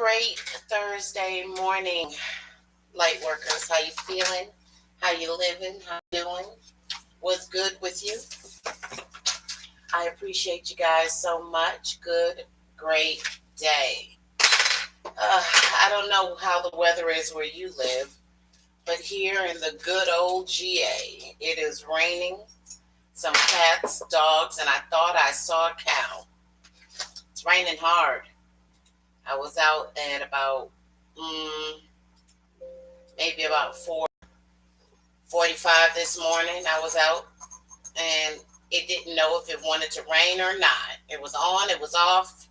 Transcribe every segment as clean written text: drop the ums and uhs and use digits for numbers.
great Thursday morning, light workers. How you feeling? How you living? How you doing? What's good with you? I appreciate you guys so much. Good, great day. I don't know how the weather is where you live, but here in the good old GA, it is raining. Some cats, dogs, and I thought I saw a cow. It's raining hard. I was out at about maybe about 4:45 this morning. I was out and it didn't know if it wanted to rain or not. It was on, it was off,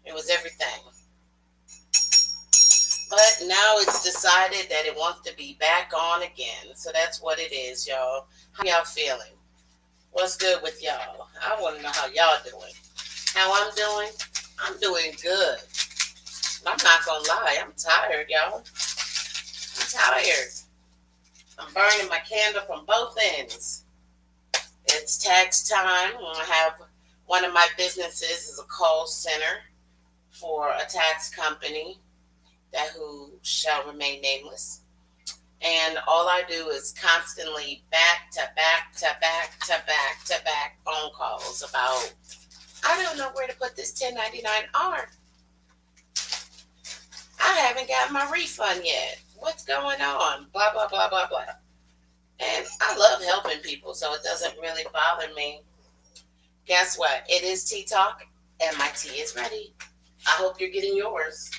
it was everything. But now it's decided that it wants to be back on again. So that's what it is, y'all. How y'all feeling? What's good with y'all? I want to know how y'all doing. How I'm doing? I'm doing good. I'm not going to lie. I'm tired, y'all. I'm tired. I'm burning my candle from both ends. It's tax time. I have one of my businesses is a call center for a tax company that who shall remain nameless. And all I do is constantly back to back to back to back to back phone calls about, I don't know where to put this 1099R. I haven't gotten my refund yet. What's going on? Blah, blah, blah, blah, blah. And I love helping people, so it doesn't really bother me. Guess what? It is tea talk, and my tea is ready. I hope you're getting yours.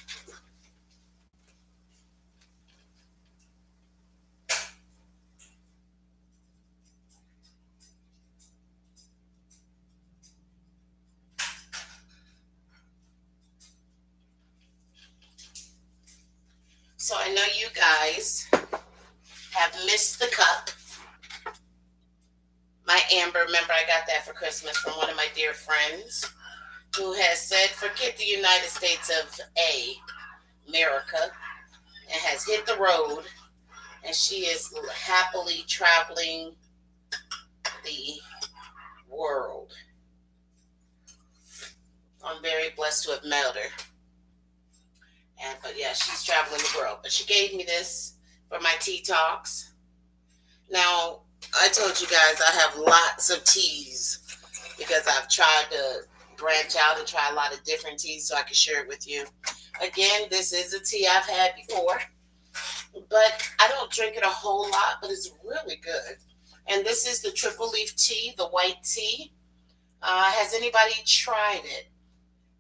So I know you guys have missed the cup. My amber, remember I got that for Christmas from one of my dear friends who has said, forget the United States of America, and has hit the road, and she is happily traveling the world. I'm very blessed to have met her. But yeah, she's traveling the world. But she gave me this for my tea talks. Now, I told you guys I have lots of teas because I've tried to branch out and try a lot of different teas so I can share it with you. Again, this is a tea I've had before, but I don't drink it a whole lot, but it's really good. And this is the triple leaf tea, the white tea. Has anybody tried it?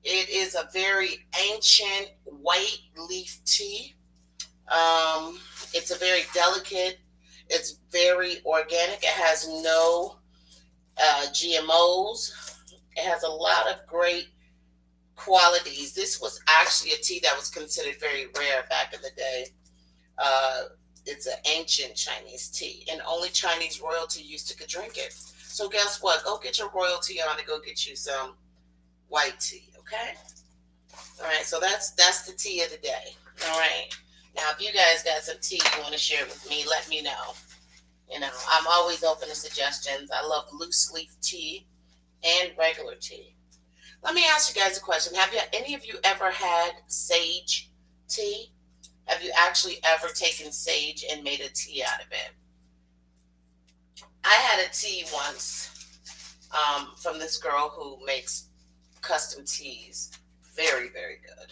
It is a very ancient white leaf tea. It's a very delicate. It's very organic. It has no GMOs. It has a lot of great qualities. This was actually a tea that was considered very rare back in the day. It's an ancient Chinese tea, and only Chinese royalty used to drink it. So guess what? Go get your royalty on and go get you some white tea. Okay. All right. So that's the tea of the day. All right. Now, if you guys got some tea you want to share with me, let me know. You know, I'm always open to suggestions. I love loose leaf tea and regular tea. Let me ask you guys a question. Have any of you ever had sage tea? Have you actually ever taken sage and made a tea out of it? I had a tea once from this girl who makes custom teas. Very, very good.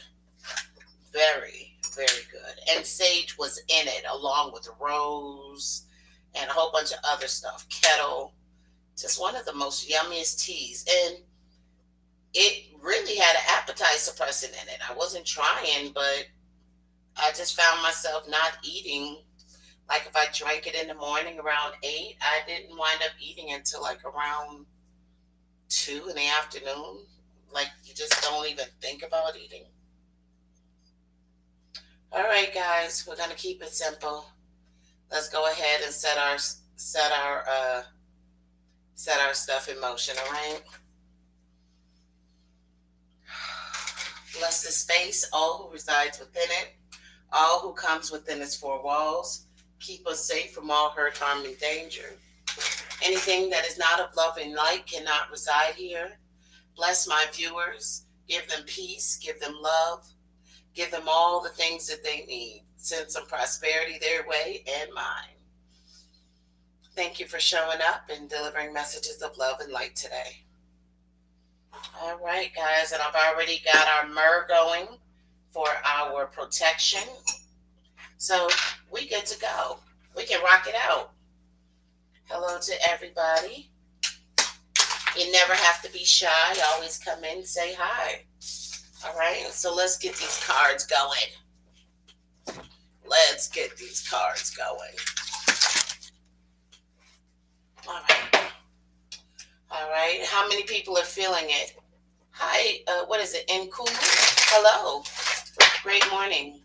Very, very good. And sage was in it along with rose and a whole bunch of other stuff. Kettle. Just one of the most yummiest teas. And it really had an appetite suppressant in it. I wasn't trying, but I just found myself not eating. Like if I drank it in the morning around 8, I didn't wind up eating until like around 2 in the afternoon. Like you just don't even think about eating. All right, guys, we're gonna keep it simple. Let's go ahead and set our stuff in motion. All right. Bless the space, all who resides within it, all who comes within its four walls. Keep us safe from all hurt, harm, and danger. Anything that is not of love and light cannot reside here. Bless my viewers. Give them peace. Give them love. Give them all the things that they need. Send some prosperity their way and mine. Thank you for showing up and delivering messages of love and light today. All right, guys, and I've already got our myrrh going for our protection. So we good to go. We can rock it out. Hello to everybody. You never have to be shy. Always come in and say hi. All right, so let's get these cards going. Let's get these cards going. All right. All right. How many people are feeling it? Hi. What is it? Nku? Hello. Great morning.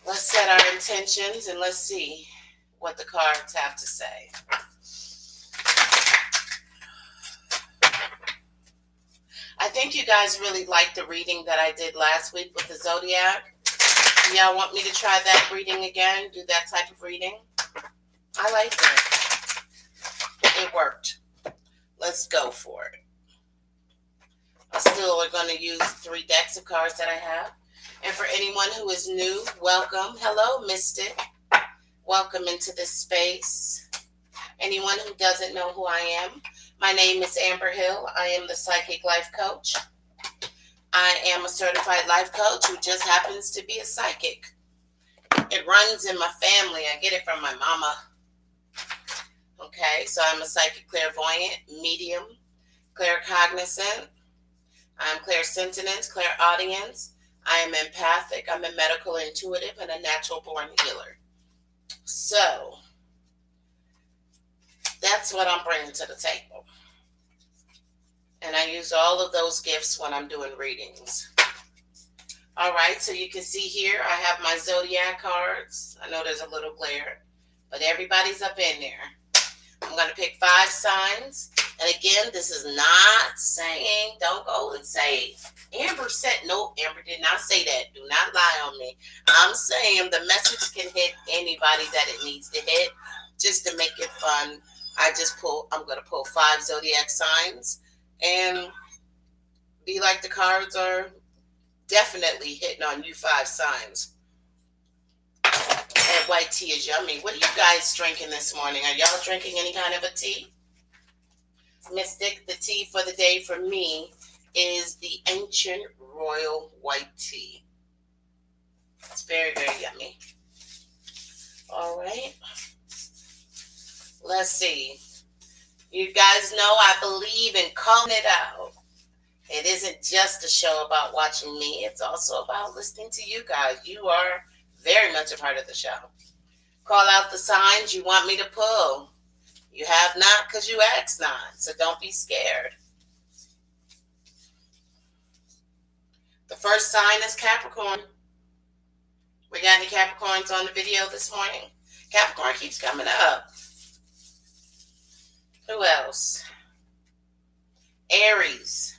Let's set our intentions and let's see what the cards have to say. I think you guys really liked the reading that I did last week with the Zodiac. Y'all want me to try that reading again? Do that type of reading? I liked it. It worked. Let's go for it. I still are going to use 3 decks of cards that I have. And for anyone who is new, welcome. Hello, Mystic. Welcome into this space. Anyone who doesn't know who I am, my name is Amber Hill. I am the Psychic Life Coach. I am a certified life coach who just happens to be a psychic. It runs in my family. I get it from my mama. Okay, so I'm a psychic clairvoyant, medium, claircognizant. I'm clairsentient, clairaudience. I am empathic. I'm a medical intuitive and a natural born healer. So that's what I'm bringing to the table. And I use all of those gifts when I'm doing readings. All right, so you can see here I have my Zodiac cards. I know there's a little glare, but everybody's up in there. I'm going to pick 5 signs. And again, this is not saying, don't go and say, Amber said, no, Amber did not say that. Do not lie on me. I'm saying the message can hit anybody that it needs to hit. Just to make it fun, I'm going to pull 5 Zodiac signs. And be like the cards are definitely hitting on you 5 signs. And white tea is yummy. What are you guys drinking this morning? Are y'all drinking any kind of a tea? Mystic, the tea for the day for me is the Ancient Royal White Tea. It's very, very yummy. All right. Let's see. You guys know I believe in calling it out. It isn't just a show about watching me. It's also about listening to you guys. You are very much a part of the show. Call out the signs you want me to pull. You have not because you asked not. So don't be scared. The first sign is Capricorn. We got any Capricorns on the video this morning? Capricorn keeps coming up. Who else? Aries.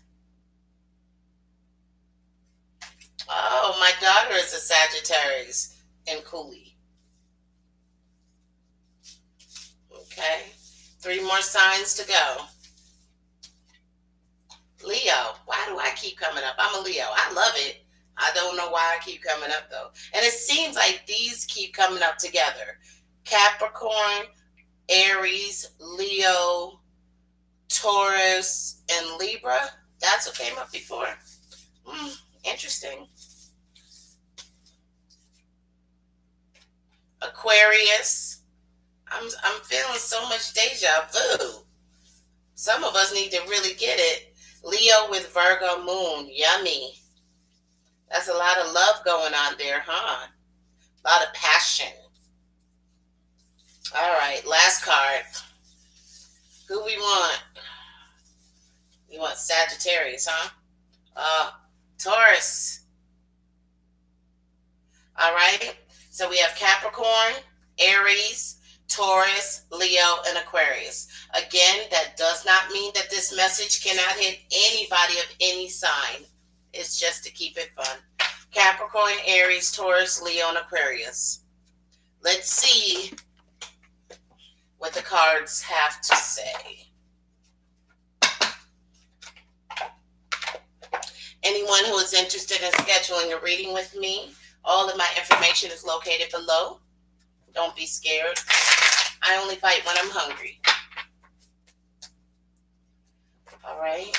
Oh, my daughter is a Sagittarius and Cooley. Okay. 3 more signs to go. Leo. Why do I keep coming up? I'm a Leo. I love it. I don't know why I keep coming up, though. And it seems like these keep coming up together. Capricorn, Aries, Leo, Taurus, and Libra. That's what came up before. Interesting. Aquarius. I'm feeling so much deja vu. Some of us need to really get it. Leo with Virgo moon. Yummy. That's a lot of love going on there, huh? A lot of passion. All right, last card. Who we want? You want Sagittarius, huh? Taurus. All right. So we have Capricorn, Aries, Taurus, Leo, and Aquarius. Again, that does not mean that this message cannot hit anybody of any sign. It's just to keep it fun. Capricorn, Aries, Taurus, Leo, and Aquarius. Let's see what the cards have to say. Anyone anyone who is interested in scheduling a reading with me, all of my information is located below. Don't be scared. I only fight when I'm hungry. All right.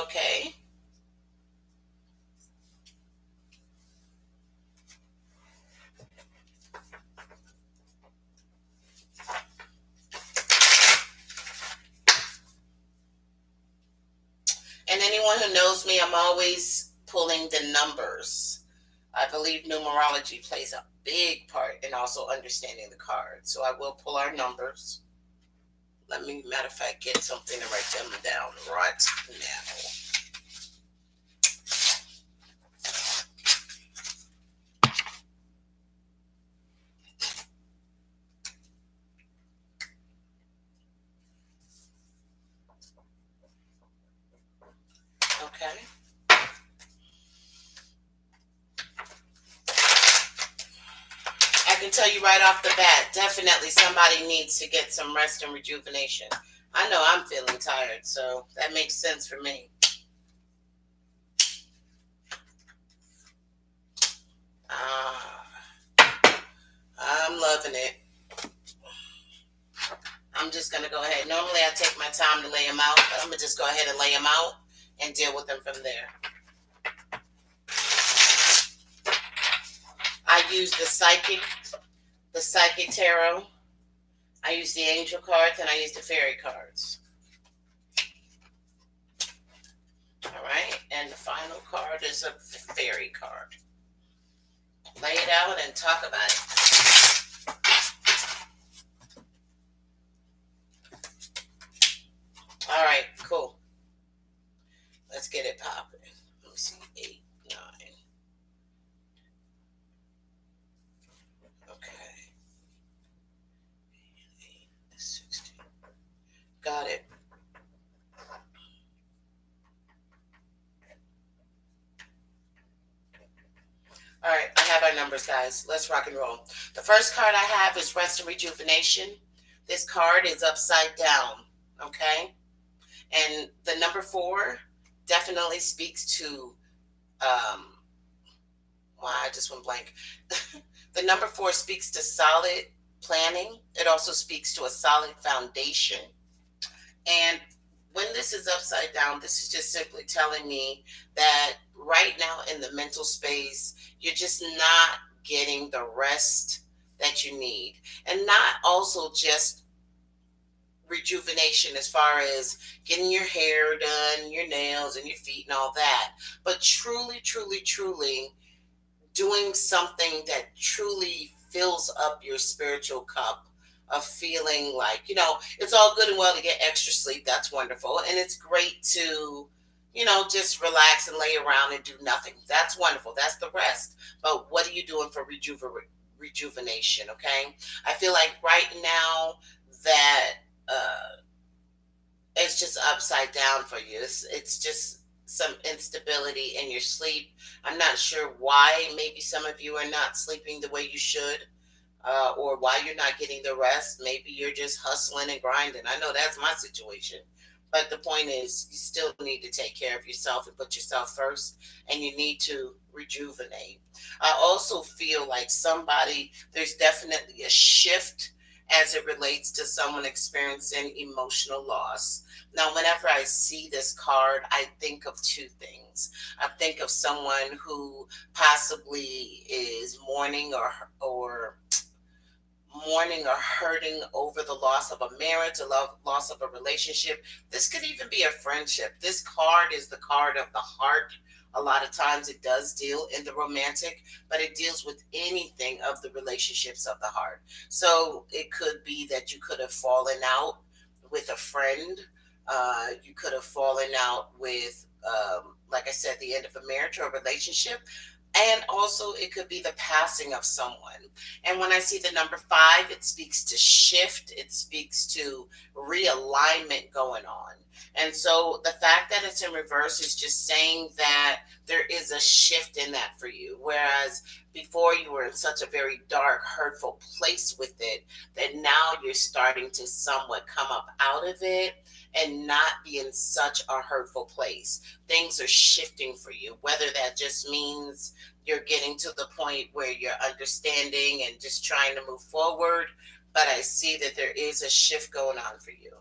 Okay. And anyone who knows me, I'm always pulling the numbers. I believe numerology plays a big part in also understanding the cards. So I will pull our numbers. Let me, matter of fact, get something to write them down right now. Okay. I can tell you right off the bat, definitely somebody needs to get some rest and rejuvenation. I know I'm feeling tired, so that makes sense for me. I'm loving it. I'm just going to go ahead. Normally I take my time to lay them out, but I'm going to just go ahead and lay them out and deal with them from there. I use the psychic tarot. I use the angel cards, and I use the fairy cards. All right, and the final card is a fairy card. Lay it out and talk about it. All right, cool. Let's get it popping. Let me see, 8, 9. Okay. 8, 16. Got it. All right, I have our numbers, guys. Let's rock and roll. The first card I have is Rest and Rejuvenation. This card is upside down, okay? And the number 4 definitely speaks to, I just went blank. The number 4 speaks to solid planning. It also speaks to a solid foundation. And when this is upside down, this is just simply telling me that right now in the mental space, you're just not getting the rest that you need. And not also just rejuvenation as far as getting your hair done, your nails and your feet and all that, but truly, truly, truly doing something that truly fills up your spiritual cup of feeling like, it's all good and well to get extra sleep. That's wonderful. And it's great to, just relax and lay around and do nothing. That's wonderful. That's the rest. But what are you doing for rejuvenation? Okay. I feel like right now that, it's just upside down for you. It's just some instability in your sleep. I'm not sure why. Maybe some of you are not sleeping the way you should, or why you're not getting the rest. Maybe you're just hustling and grinding. I know that's my situation. But the point is, you still need to take care of yourself and put yourself first, and you need to rejuvenate. I also feel like there's definitely a shift as it relates to someone experiencing emotional loss. Now, whenever I see this card, I think of 2 things. I think of someone who possibly is mourning or mourning or hurting over the loss of a marriage, a loss of a relationship. This could even be a friendship. This card is the card of the heart. A lot of times it does deal in the romantic, but it deals with anything of the relationships of the heart. So it could be that you could have fallen out with a friend. You could have fallen out with, like I said, the end of a marriage or a relationship. And also, it could be the passing of someone. And when I see the number 5, it speaks to shift, it speaks to realignment going on. And so, the fact that it's in reverse is just saying that there is a shift in that for you. Whereas before you were in such a very dark, hurtful place with it, that now you're starting to somewhat come up out of it and not be in such a hurtful place. Things are shifting for you, whether that just means you're getting to the point where you're understanding and just trying to move forward. But I see that there is a shift going on for you.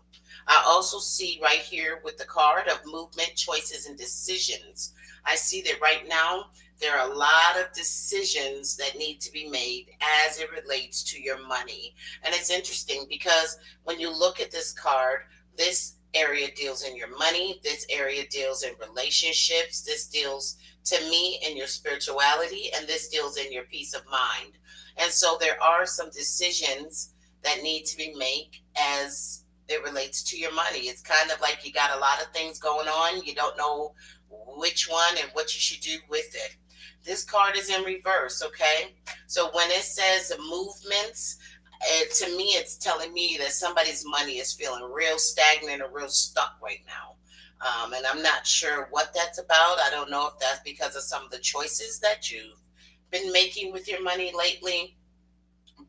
I also see right here with the card of movement, choices, and decisions. I see that right now there are a lot of decisions that need to be made as it relates to your money. And it's interesting because when you look at this card, this area deals in your money, this area deals in relationships, this deals to me in your spirituality, and this deals in your peace of mind. And so there are some decisions that need to be made as it relates to your money. It's kind of like you got a lot of things going on, you don't know which one and what you should do with it. This card is in reverse, okay? So when it says movements, to me, it's telling me that somebody's money is feeling real stagnant or real stuck right now. And I'm not sure what that's about. I don't know if that's because of some of the choices that you've been making with your money lately.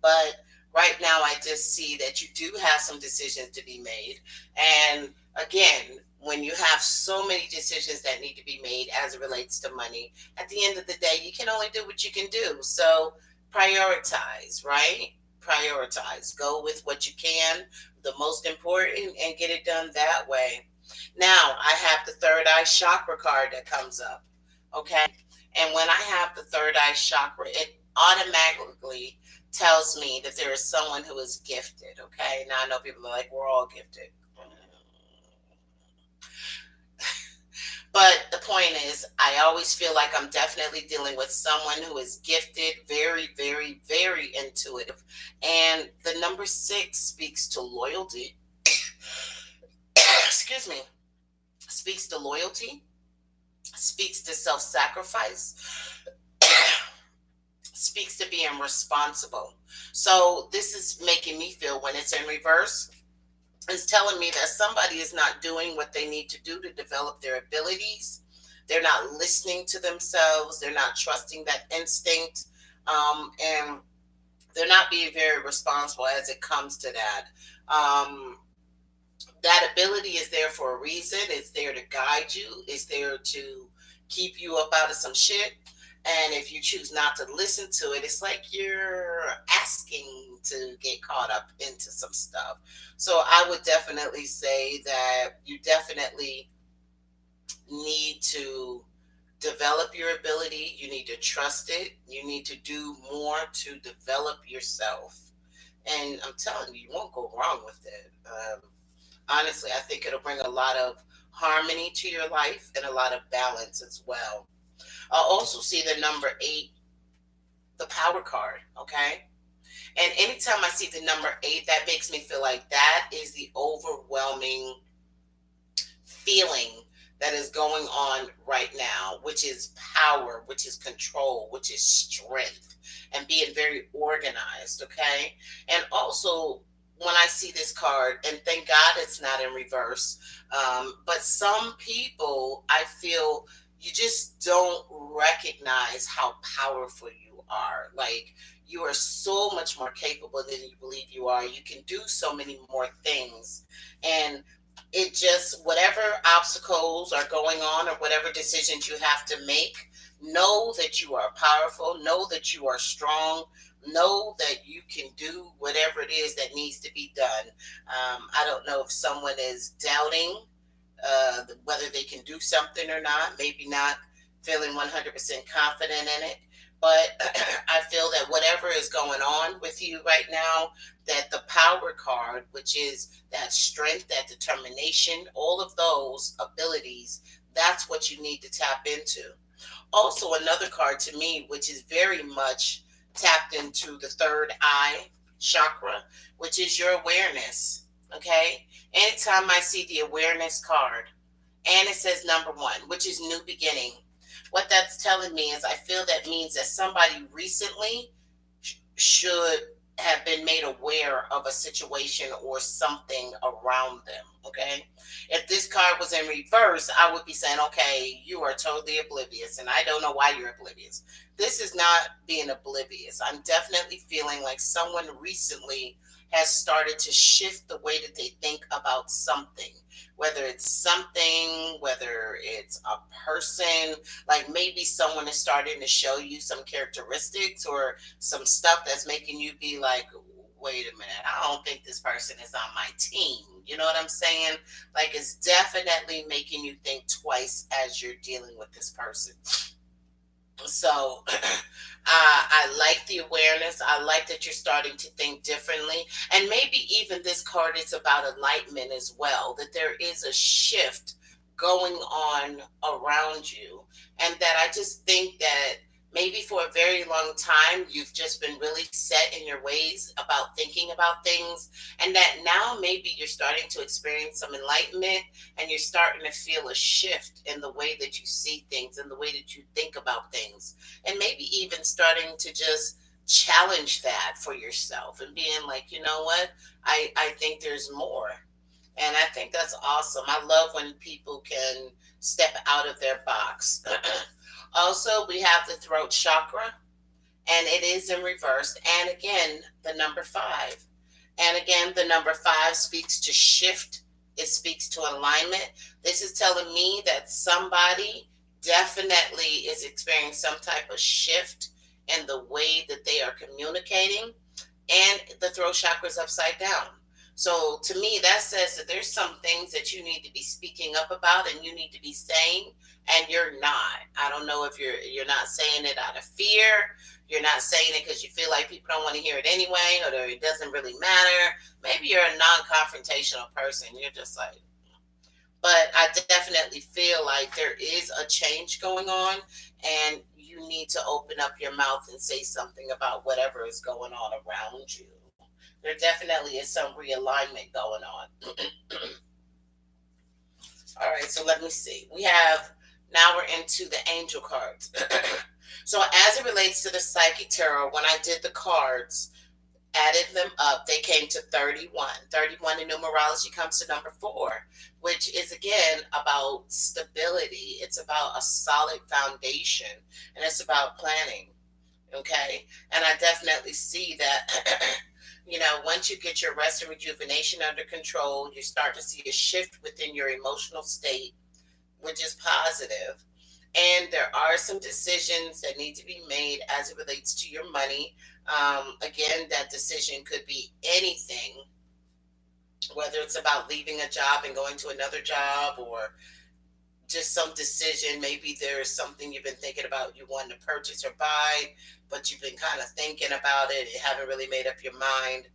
But right now, I just see that you do have some decisions to be made. And again, when you have so many decisions that need to be made as it relates to money, at the end of the day, you can only do what you can do. So prioritize, right? Prioritize. Go with what you can, the most important, and get it done that way. Now, I have the third eye chakra card that comes up. Okay. And when I have the third eye chakra, it automatically tells me that there is someone who is gifted. Okay. Now, I know people are like, we're all gifted. But the point is, I always feel like I'm definitely dealing with someone who is gifted, very, very, very intuitive. And the number 6 speaks to loyalty. Excuse me. Speaks to loyalty, speaks to self-sacrifice, speaks to being responsible. So this is making me feel, when it's in reverse, is telling me that somebody is not doing what they need to do to develop their abilities. They're not listening to themselves. They're not trusting that instinct. And they're not being very responsible as it comes to that. That ability is there for a reason. It's there to guide you. It's there to keep you up out of some shit. And if you choose not to listen to it, it's like you're asking to get caught up into some stuff. So I would definitely say that you definitely need to develop your ability. You need to trust it. You need to do more to develop yourself. And I'm telling you, you won't go wrong with it. Honestly, I think it'll bring a lot of harmony to your life and a lot of balance as well. I'll also see the number 8, the power card, okay? And anytime I see the number 8, that makes me feel like that is the overwhelming feeling that is going on right now, which is power, which is control, which is strength, and being very organized, okay? And also, when I see this card, and thank God it's not in reverse, but some people, I feel, you just don't recognize how powerful you are. Like, you are so much more capable than you believe you are. You can do so many more things. And it just, whatever obstacles are going on or whatever decisions you have to make, know that you are powerful, know that you are strong, know that you can do whatever it is that needs to be done. I don't know if someone is doubting whether they can do something or not, maybe not feeling 100% confident in it. But I feel that whatever is going on with you right now, that the power card, which is that strength, that determination, all of those abilities, that's what you need to tap into. Also, another card to me, which is very much tapped into the third eye chakra, which is your awareness. Okay. Anytime I see the awareness card and it says number one, which is new beginning, what that's telling me is I feel that means that somebody recently should have been made aware of a situation or something around them. Okay. If this card was in reverse, I would be saying, okay, you are totally oblivious, and I don't know why you're oblivious. This is not being oblivious. I'm definitely feeling like someone recently has started to shift the way that they think about something, whether it's something, whether it's a person, like maybe someone is starting to show you some characteristics or some stuff that's making you be like, wait a minute, I don't think this person is on my team. You know what I'm saying? Like, it's definitely making you think twice as you're dealing with this person. So I like the awareness. I like that you're starting to think differently. And maybe even this card is about enlightenment as well, that there is a shift going on around you. And that I just think that maybe for a very long time, you've just been really set in your ways about thinking about things. And that now maybe you're starting to experience some enlightenment, and you're starting to feel a shift in the way that you see things and the way that you think about things. And maybe even starting to just challenge that for yourself and being like, you know what? I think there's more. And I think that's awesome. I love when people can step out of their box. Also, we have the throat chakra, and it is in reverse. And again, the number five. And again, the number five speaks to shift. It speaks to alignment. This is telling me that somebody definitely is experiencing some type of shift in the way that they are communicating. And the throat chakra is upside down. So to me, that says that there's some things that you need to be speaking up about and you need to be saying, and you're not. I don't know if you're not saying it out of fear. You're not saying it because you feel like people don't want to hear it anyway, or it doesn't really matter. Maybe you're a non-confrontational person. You're just like, but I definitely feel like there is a change going on, and you need to open up your mouth and say something about whatever is going on around you. There definitely is some realignment going on. All right, so let me see. Now we're into the angel cards. So as it relates to the psychic tarot, when I did the cards, added them up, they came to 31. 31 in numerology comes to number 4, which is again about stability. It's about a solid foundation, and it's about planning. Okay. And I definitely see that, once you get your rest and rejuvenation under control, you start to see a shift within your emotional state, which is positive. And there are some decisions that need to be made as it relates to your money. Again, that decision could be anything, whether it's about leaving a job and going to another job, or just some decision. Maybe there's something you've been thinking about you want to purchase or buy, but you've been kind of thinking about it. You haven't really made up your mind.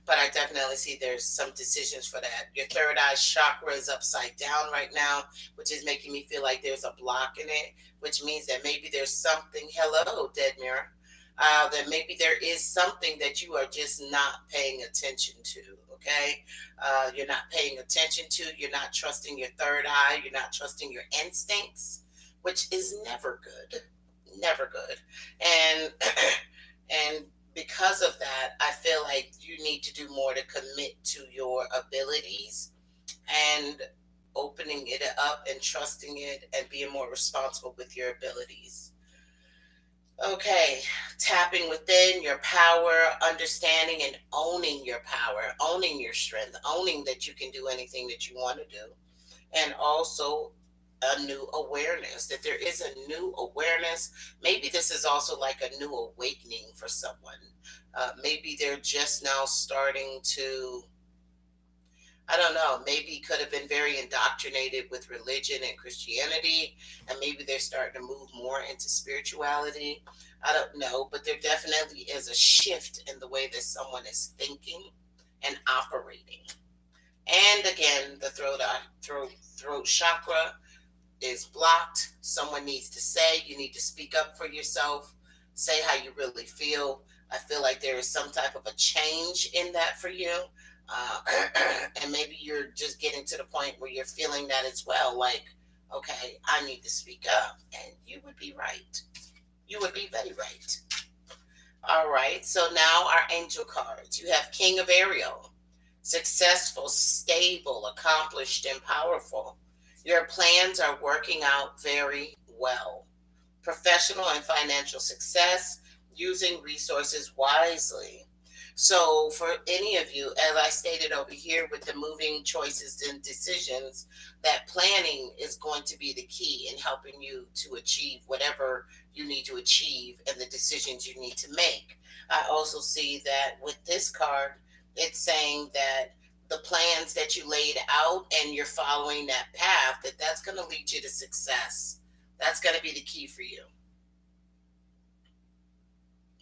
But I definitely see there's some decisions for that. Your third eye chakra is upside down right now, which is making me feel like there's a block in it, which means that maybe there's something, hello, dead mirror, that maybe there is something that you are just not paying attention to, okay? You're not paying attention to, you're not trusting your third eye, you're not trusting your instincts, which is never good, never good. And, and because of that, I feel like you need to do more to commit to your abilities and opening it up and trusting it and being more responsible with your abilities. Okay, tapping within your power, understanding and owning your power, owning your strength, owning that you can do anything that you want to do. And also a new awareness, that there is a new awareness. Maybe this is also like a new awakening for someone. Maybe they're just now starting to, I don't know, maybe could have been very indoctrinated with religion and Christianity, and maybe they're starting to move more into spirituality. I don't know, but there definitely is a shift in the way that someone is thinking and operating. And again, the throat chakra is blocked. Someone needs to say, you need to speak up for yourself, say how you really feel. I feel like there is some type of a change in that for you. Uh, and maybe you're just getting to the point where you're feeling that as well. Like, okay, I need to speak up. And you would be right. You would be very right. All right. So now our angel cards. You have King of Ariel, successful, stable, accomplished, and powerful. Your plans are working out very well. Professional and financial success, using resources wisely. So, for any of you, as I stated over here with the moving choices and decisions, that planning is going to be the key in helping you to achieve whatever you need to achieve and the decisions you need to make. I also see that with this card, it's saying that the plans that you laid out and you're following that path, that's going to lead you to success. That's going to be the key for you.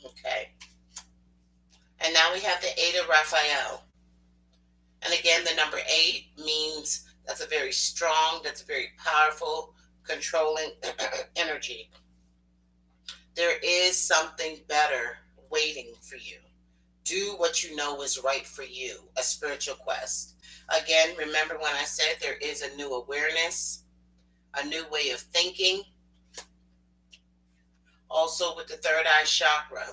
Okay. And now we have the 8 of Rafael. And again, the number 8 means that's a very strong, that's a very powerful, controlling energy. There is something better waiting for you. Do what you know is right for you, a spiritual quest. Again, remember when I said there is a new awareness, a new way of thinking. Also, with the third eye chakra,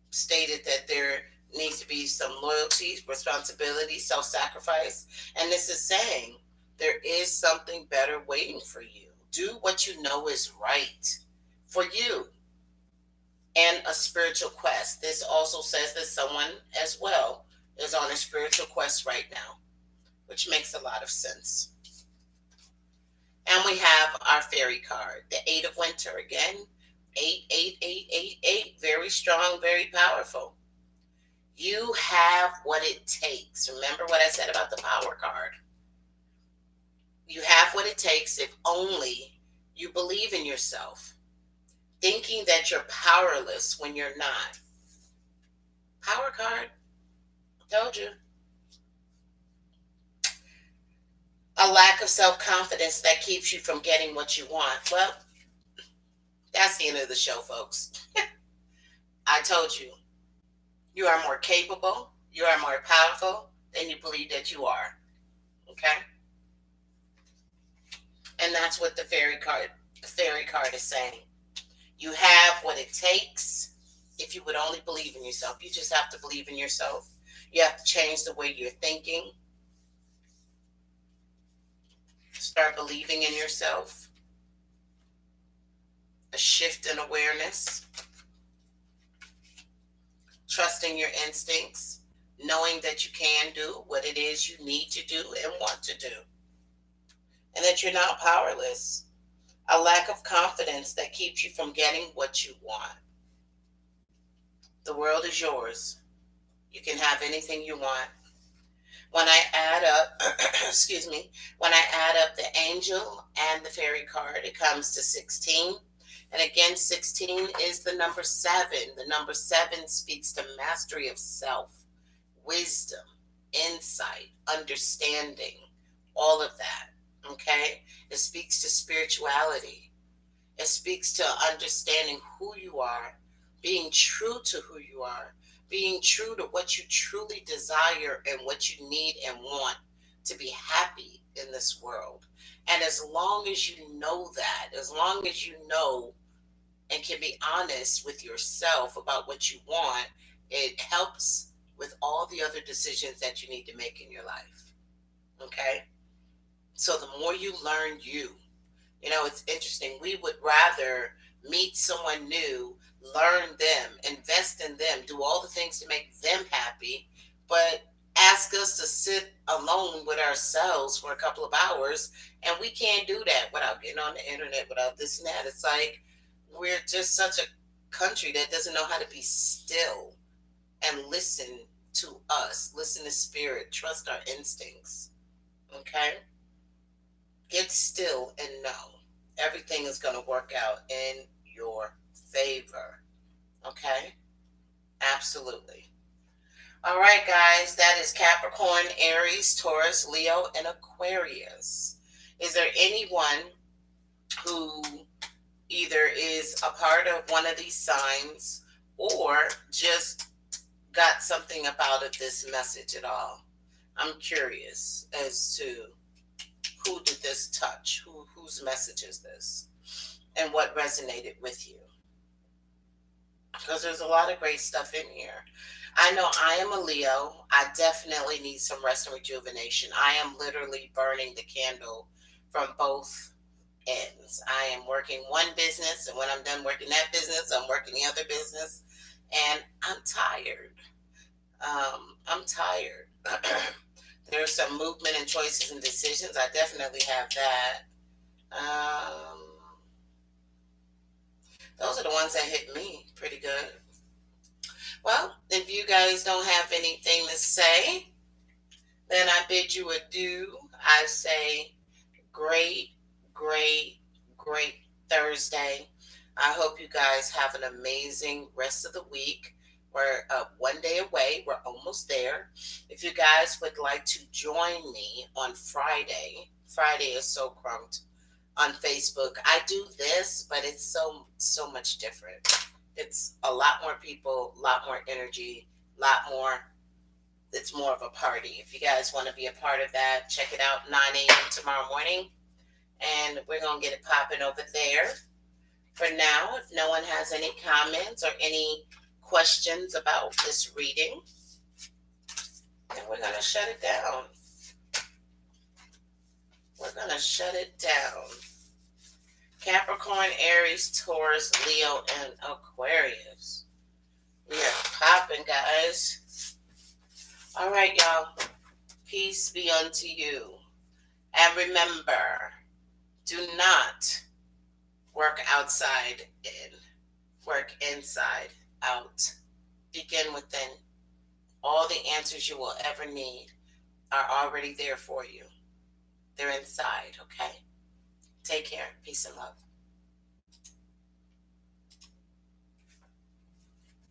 stated that there needs to be some loyalty, responsibility, self-sacrifice. And this is saying there is something better waiting for you. Do what you know is right for you. And a spiritual quest. This also says that someone as well is on a spiritual quest right now, which makes a lot of sense. And we have our fairy card, the 8 of winter again. 8, very strong, very powerful. You have what it takes. Remember what I said about the power card. You have what it takes if only you believe in yourself. Thinking that you're powerless when you're not. Power card. Told you. A lack of self-confidence that keeps you from getting what you want. Well, that's the end of the show, folks. I told you. You are more capable. You are more powerful than you believe that you are. Okay? And that's what the fairy card is saying. You have what it takes if you would only believe in yourself. You just have to believe in yourself. You have to change the way you're thinking. Start believing in yourself. A shift in awareness. Trusting your instincts. Knowing that you can do what it is you need to do and want to do. And that you're not powerless. A lack of confidence that keeps you from getting what you want. The world is yours. You can have anything you want. When I add up, when I add up the angel and the fairy card, it comes to 16. And again, 16 is the number 7. The number 7 speaks to mastery of self, wisdom, insight, understanding, all of that. Okay? It speaks to spirituality. It speaks to understanding who you are, being true to who you are, being true to what you truly desire and what you need and want to be happy in this world. And as long as you know that, as long as you know and can be honest with yourself about what you want, it helps with all the other decisions that you need to make in your life. Okay? So the more you learn you, it's interesting. We would rather meet someone new, learn them, invest in them, do all the things to make them happy, but ask us to sit alone with ourselves for a couple of hours, and we can't do that without getting on the internet, without this and that. It's like we're just such a country that doesn't know how to be still and listen to us, listen to spirit, trust our instincts. Okay? Get still and know everything is going to work out in your favor. Okay? Absolutely. All right, guys, that is Capricorn, Aries, Taurus, Leo, and Aquarius. Is there anyone who either is a part of one of these signs or just got something about this message at all? I'm curious as to who did this touch, whose message is this, and what resonated with you. Because there's a lot of great stuff in here. I know I am a Leo. I definitely need some rest and rejuvenation. I am literally burning the candle from both ends. I am working one business, and when I'm done working that business, I'm working the other business, and I'm tired. I'm tired. There's some movement and choices and decisions. I definitely have that. Those are the ones that hit me pretty good. Well, if you guys don't have anything to say, then I bid you adieu. I say great, great, great Thursday. I hope you guys have an amazing rest of the week. We're one day away. We're almost there. If you guys would like to join me on Friday is so crunked on Facebook. I do this, but it's so much different. It's a lot more people, a lot more energy, a lot more. It's more of a party. If you guys want to be a part of that, check it out 9 a.m. tomorrow morning. And we're going to get it popping over there. For now, if no one has any comments or any questions about this reading, then we're going to shut it down. We're going to shut it down. Capricorn, Aries, Taurus, Leo, and Aquarius. We are popping, guys. All right, y'all. Peace be unto you. And remember, do not work outside in. Work inside out. Begin within. All the answers you will ever need are already there for you. They're inside, okay? Take care. Peace and love.